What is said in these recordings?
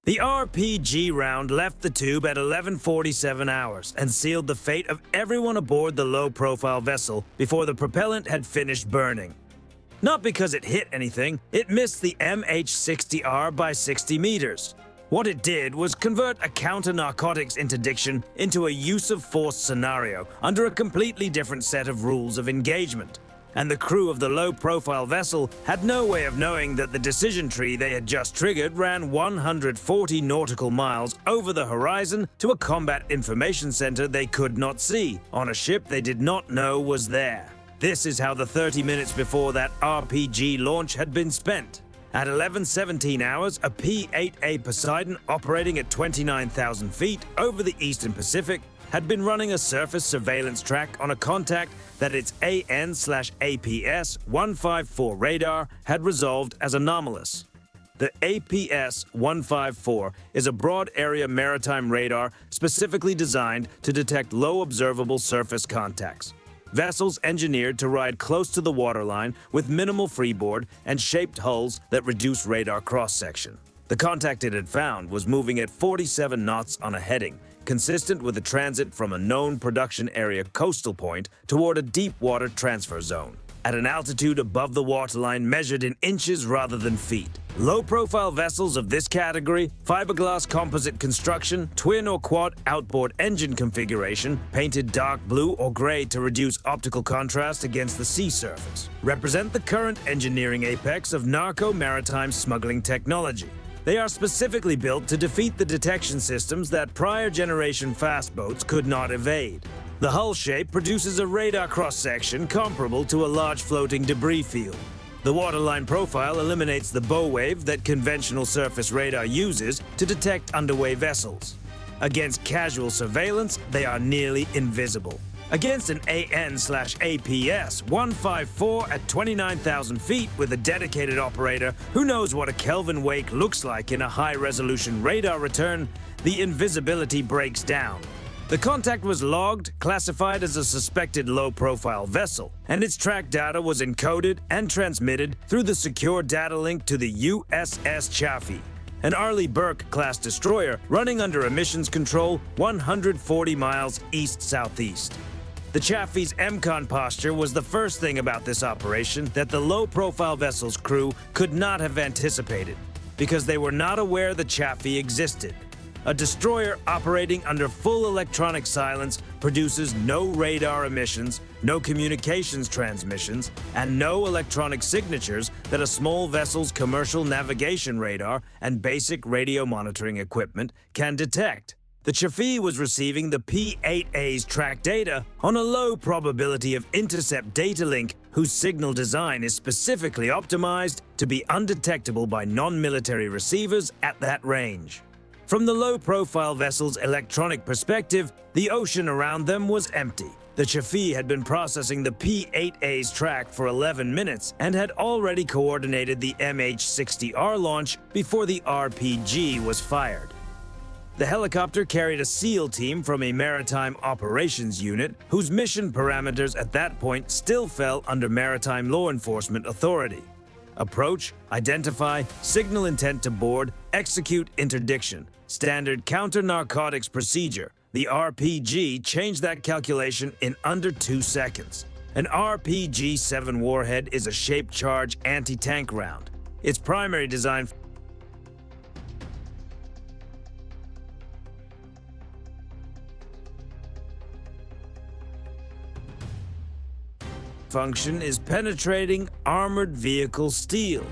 The RPG round left the tube at 11:47 hours and sealed the fate of everyone aboard the low-profile vessel before the propellant had finished burning. Not because it hit anything, it missed the MH-60R by 60 meters. What it did was convert a counter-narcotics interdiction into a use-of-force scenario under a completely different set of rules of engagement. And the crew of the low-profile vessel had no way of knowing that the decision tree they had just triggered ran 140 nautical miles over the horizon to a combat information center they could not see, on a ship they did not know was there. This is how the 30 minutes before that RPG launch had been spent. At 11:17 hours, a P-8A Poseidon operating at 29,000 feet over the eastern Pacific had been running a surface surveillance track on a contact that its AN/APS-154 radar had resolved as anomalous. The APS-154 is a broad-area maritime radar specifically designed to detect low observable surface contacts. Vessels engineered to ride close to the waterline with minimal freeboard and shaped hulls that reduce radar cross-section. The contact it had found was moving at 47 knots on a heading, consistent with a transit from a known production area coastal point toward a deep water transfer zone, at an altitude above the waterline measured in inches rather than feet. Low-profile vessels of this category, fiberglass composite construction, twin or quad outboard engine configuration, painted dark blue or gray to reduce optical contrast against the sea surface, represent the current engineering apex of narco-maritime smuggling technology. They are specifically built to defeat the detection systems that prior generation fast boats could not evade. The hull shape produces a radar cross-section comparable to a large floating debris field. The waterline profile eliminates the bow wave that conventional surface radar uses to detect underway vessels. Against casual surveillance, they are nearly invisible. Against an AN/APS-154 at 29,000 feet with a dedicated operator who knows what a Kelvin wake looks like in a high-resolution radar return, the invisibility breaks down. The contact was logged, classified as a suspected low-profile vessel, and its track data was encoded and transmitted through the secure data link to the USS Chaffee, an Arleigh Burke-class destroyer running under emissions control 140 miles east-southeast. The Chaffee's MCON posture was the first thing about this operation that the low-profile vessel's crew could not have anticipated, because they were not aware the Chaffee existed. A destroyer operating under full electronic silence produces no radar emissions, no communications transmissions, and no electronic signatures that a small vessel's commercial navigation radar and basic radio monitoring equipment can detect. The Chaffee was receiving the P-8A's track data on a low probability of intercept data link whose signal design is specifically optimized to be undetectable by non-military receivers at that range. From the low-profile vessel's electronic perspective, the ocean around them was empty. The Chaffee had been processing the P-8A's track for 11 minutes and had already coordinated the MH-60R launch before the RPG was fired. The helicopter carried a SEAL team from a maritime operations unit whose mission parameters at that point still fell under maritime law enforcement authority. Approach, identify, signal intent to board, execute interdiction. Standard counter-narcotics procedure. The RPG changed that calculation in under 2 seconds. An RPG-7 warhead is a shaped charge anti-tank round. Its primary design function is penetrating armored vehicle steel.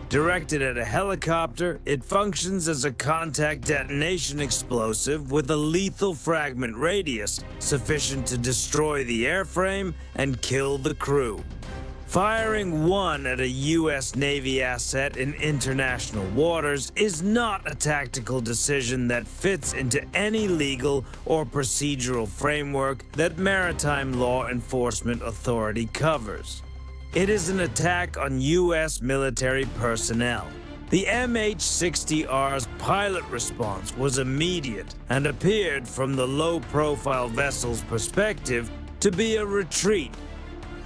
Directed at a helicopter, it functions as a contact detonation explosive with a lethal fragment radius sufficient to destroy the airframe and kill the crew. Firing one at a U.S. Navy asset in international waters is not a tactical decision that fits into any legal or procedural framework that maritime law enforcement authority covers. It is an attack on U.S. military personnel. The MH-60R's pilot response was immediate and appeared from the low-profile vessel's perspective to be a retreat.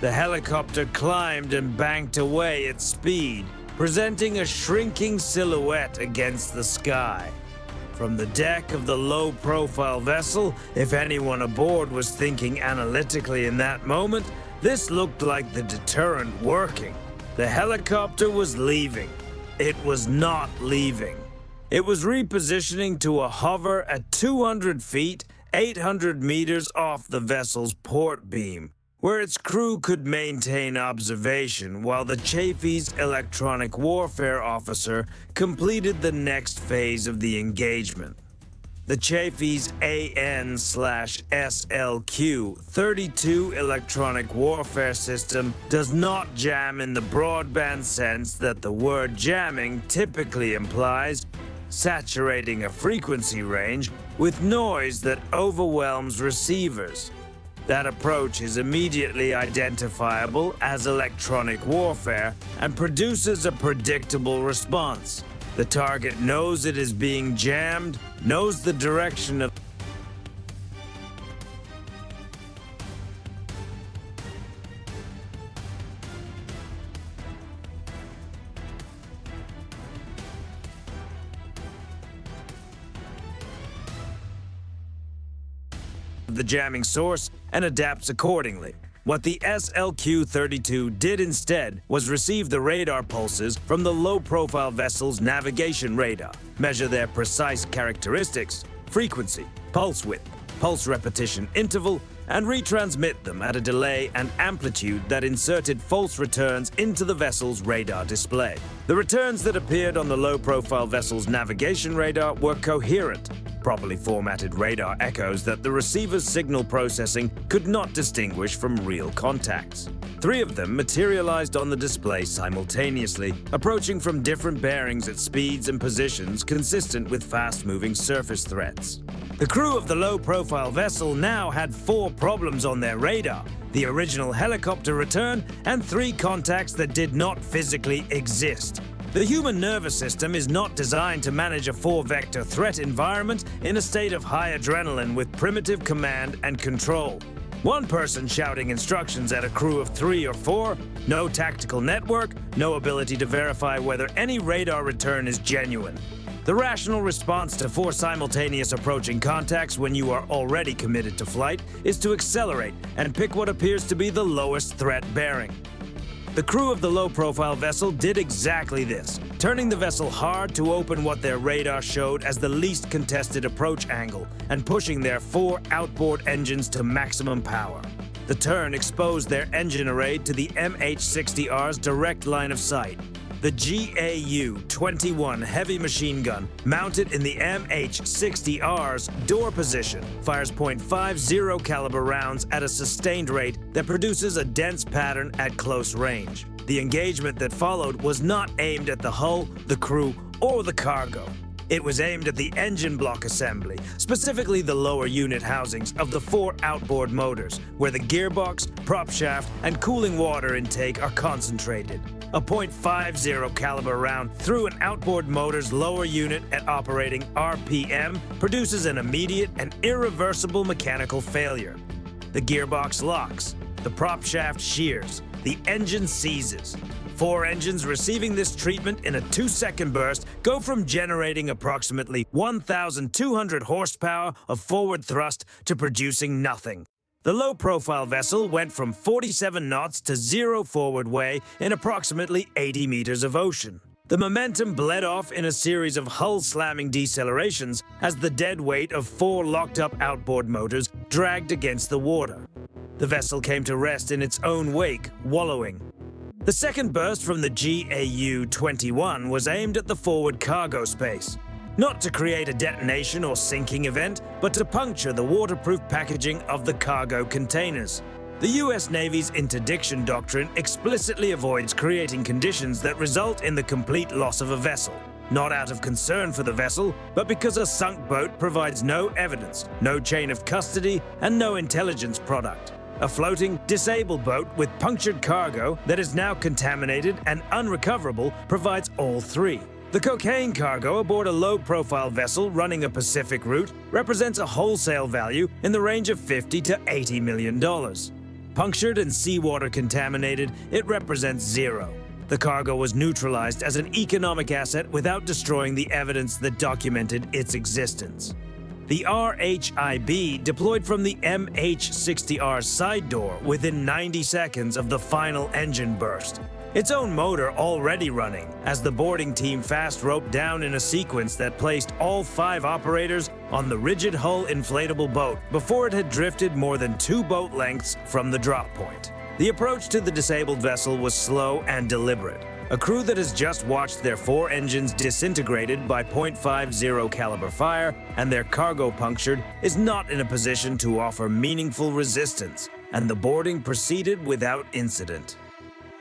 The helicopter climbed and banked away at speed, presenting a shrinking silhouette against the sky. From the deck of the low-profile vessel, if anyone aboard was thinking analytically in that moment, this looked like the deterrent working. The helicopter was leaving. It was not leaving. It was repositioning to a hover at 200 feet, 800 meters off the vessel's port beam, where its crew could maintain observation while the Chaffee's electronic warfare officer completed the next phase of the engagement. The Chaffee's AN/SLQ-32 electronic warfare system does not jam in the broadband sense that the word jamming typically implies, saturating a frequency range with noise that overwhelms receivers. That approach is immediately identifiable as electronic warfare and produces a predictable response. The target knows it is being jammed, knows the direction of the jamming source and adapts accordingly. What the SLQ-32 did instead was receive the radar pulses from the low-profile vessel's navigation radar, measure their precise characteristics, frequency, pulse width, pulse repetition interval, and retransmit them at a delay and amplitude that inserted false returns into the vessel's radar display. The returns that appeared on the low-profile vessel's navigation radar were coherent, properly formatted radar echoes that the receiver's signal processing could not distinguish from real contacts. 3 of them materialized on the display simultaneously, approaching from different bearings at speeds and positions consistent with fast-moving surface threats. The crew of the low-profile vessel now had 4 problems on their radar: the original helicopter return and 3 contacts that did not physically exist. The human nervous system is not designed to manage a 4-vector threat environment in a state of high adrenaline with primitive command and control. One person shouting instructions at a crew of 3 or 4, no tactical network, no ability to verify whether any radar return is genuine. The rational response to 4 simultaneous approaching contacts when you are already committed to flight is to accelerate and pick what appears to be the lowest threat bearing. The crew of the low-profile vessel did exactly this, turning the vessel hard to open what their radar showed as the least contested approach angle and pushing their 4 outboard engines to maximum power. The turn exposed their engine array to the MH-60R's direct line of sight. The GAU-21 heavy machine gun, mounted in the MH-60R's door position, fires .50 caliber rounds at a sustained rate that produces a dense pattern at close range. The engagement that followed was not aimed at the hull, the crew, or the cargo. It was aimed at the engine block assembly, specifically the lower unit housings of the 4 outboard motors, where the gearbox, prop shaft, and cooling water intake are concentrated. A .50 caliber round through an outboard motor's lower unit at operating RPM produces an immediate and irreversible mechanical failure. The gearbox locks, the prop shaft shears, the engine seizes. 4 engines receiving this treatment in a 2-second burst go from generating approximately 1,200 horsepower of forward thrust to producing nothing. The low-profile vessel went from 47 knots to 0 forward way in approximately 80 meters of ocean. The momentum bled off in a series of hull-slamming decelerations as the dead weight of 4 locked-up outboard motors dragged against the water. The vessel came to rest in its own wake, wallowing. The second burst from the GAU-21 was aimed at the forward cargo space. Not to create a detonation or sinking event, but to puncture the waterproof packaging of the cargo containers. The U.S. Navy's interdiction doctrine explicitly avoids creating conditions that result in the complete loss of a vessel, not out of concern for the vessel, but because a sunk boat provides no evidence, no chain of custody, and no intelligence product. A floating, disabled boat with punctured cargo that is now contaminated and unrecoverable provides all 3. The cocaine cargo aboard a low-profile vessel running a Pacific route represents a wholesale value in the range of $50 to $80 million. Punctured and seawater contaminated, it represents 0. The The cargo was neutralized as an economic asset without destroying the evidence that documented its existence. The RHIB deployed from the MH-60R's side door within 90 seconds of the final engine burst, its own motor already running, as the boarding team fast roped down in a sequence that placed all 5 operators on the rigid hull inflatable boat before it had drifted more than 2 boat lengths from the drop point. The approach to the disabled vessel was slow and deliberate. A crew that has just watched their 4 engines disintegrated by .50 caliber fire and their cargo punctured is not in a position to offer meaningful resistance, and the boarding proceeded without incident.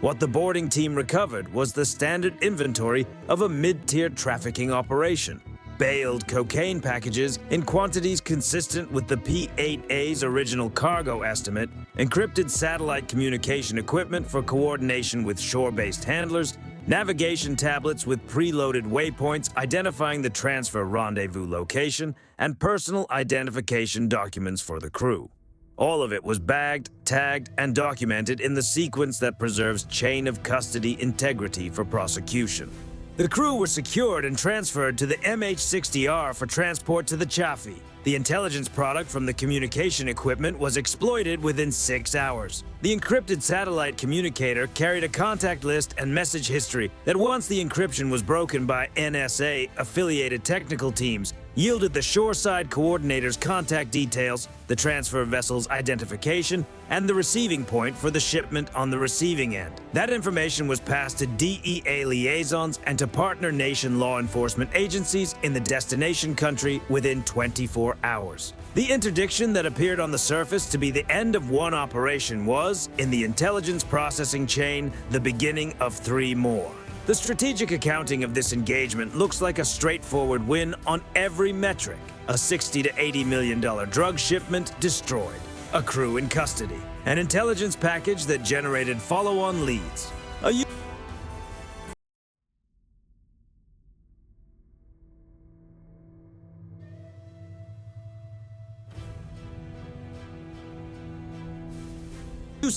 What the boarding team recovered was the standard inventory of a mid-tier trafficking operation: baled cocaine packages in quantities consistent with the P-8A's original cargo estimate, encrypted satellite communication equipment for coordination with shore-based handlers, navigation tablets with preloaded waypoints identifying the transfer rendezvous location, and personal identification documents for the crew. All of it was bagged, tagged, and documented in the sequence that preserves chain of custody integrity for prosecution. The crew were secured and transferred to the MH-60R for transport to the Chaffee. The intelligence product from the communication equipment was exploited within 6 hours. The encrypted satellite communicator carried a contact list and message history that, once the encryption was broken by NSA-affiliated technical teams, yielded the shoreside coordinator's contact details, the transfer vessel's identification, and the receiving point for the shipment on the receiving end. That information was passed to DEA liaisons and to partner nation law enforcement agencies in the destination country within 24 hours. The interdiction that appeared on the surface to be the end of one operation was, in the intelligence processing chain, the beginning of 3 more. The strategic accounting of this engagement looks like a straightforward win on every metric. A $60 to $80 million drug shipment destroyed, a crew in custody, an intelligence package that generated follow-on leads, a use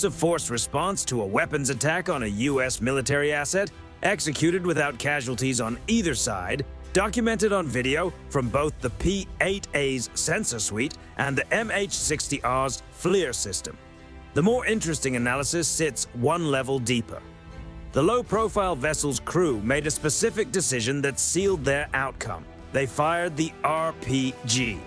of force response to a weapons attack on a U.S. military asset, executed without casualties on either side, documented on video from both the P-8A's sensor suite and the MH-60R's FLIR system. The more interesting analysis sits one level deeper. The low-profile vessel's crew made a specific decision that sealed their outcome. They fired the RPG.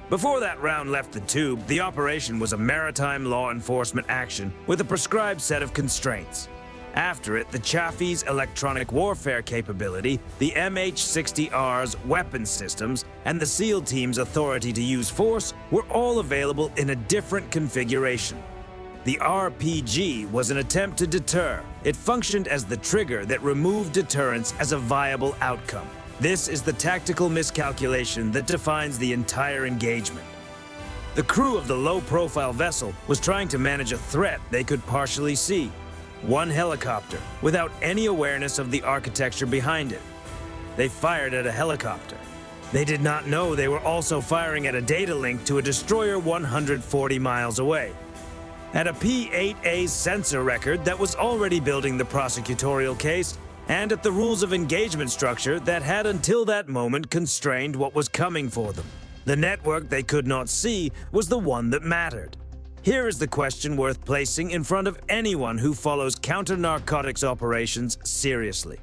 Before that round left the tube, the operation was a maritime law enforcement action with a prescribed set of constraints. After it, the Chaffee's electronic warfare capability, the MH-60R's weapons systems, and the SEAL team's authority to use force were all available in a different configuration. The RPG was an attempt to deter. It functioned as the trigger that removed deterrence as a viable outcome. This is the tactical miscalculation that defines the entire engagement. The crew of the low-profile vessel was trying to manage a threat they could partially see. One helicopter, without any awareness of the architecture behind it. They fired at a helicopter. They did not know they were also firing at a data link to a destroyer 140 miles away. At a P-8A's sensor record that was already building the prosecutorial case, and at the rules of engagement structure that had until that moment constrained what was coming for them. The network they could not see was the one that mattered. Here is the question worth placing in front of anyone who follows counter-narcotics operations seriously.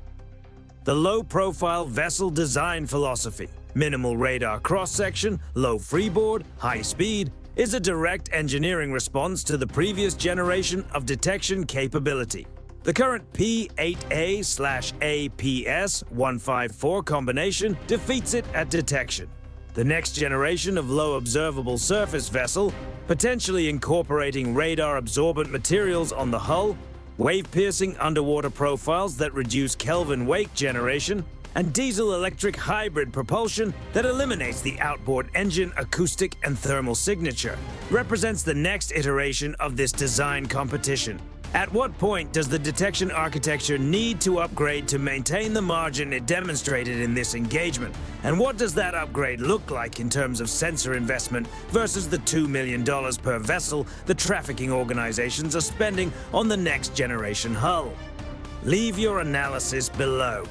The low-profile vessel design philosophy, minimal radar cross-section, low freeboard, high speed, is a direct engineering response to the previous generation of detection capability. The current P-8A/APS-154 combination defeats it at detection. The next generation of low observable surface vessel, potentially incorporating radar-absorbent materials on the hull, wave-piercing underwater profiles that reduce Kelvin wake generation, and diesel-electric hybrid propulsion that eliminates the outboard engine acoustic and thermal signature, represents the next iteration of this design competition. At what point does the detection architecture need to upgrade to maintain the margin it demonstrated in this engagement? And what does that upgrade look like in terms of sensor investment versus the $2 million per vessel the trafficking organizations are spending on the next generation hull? Leave your analysis below.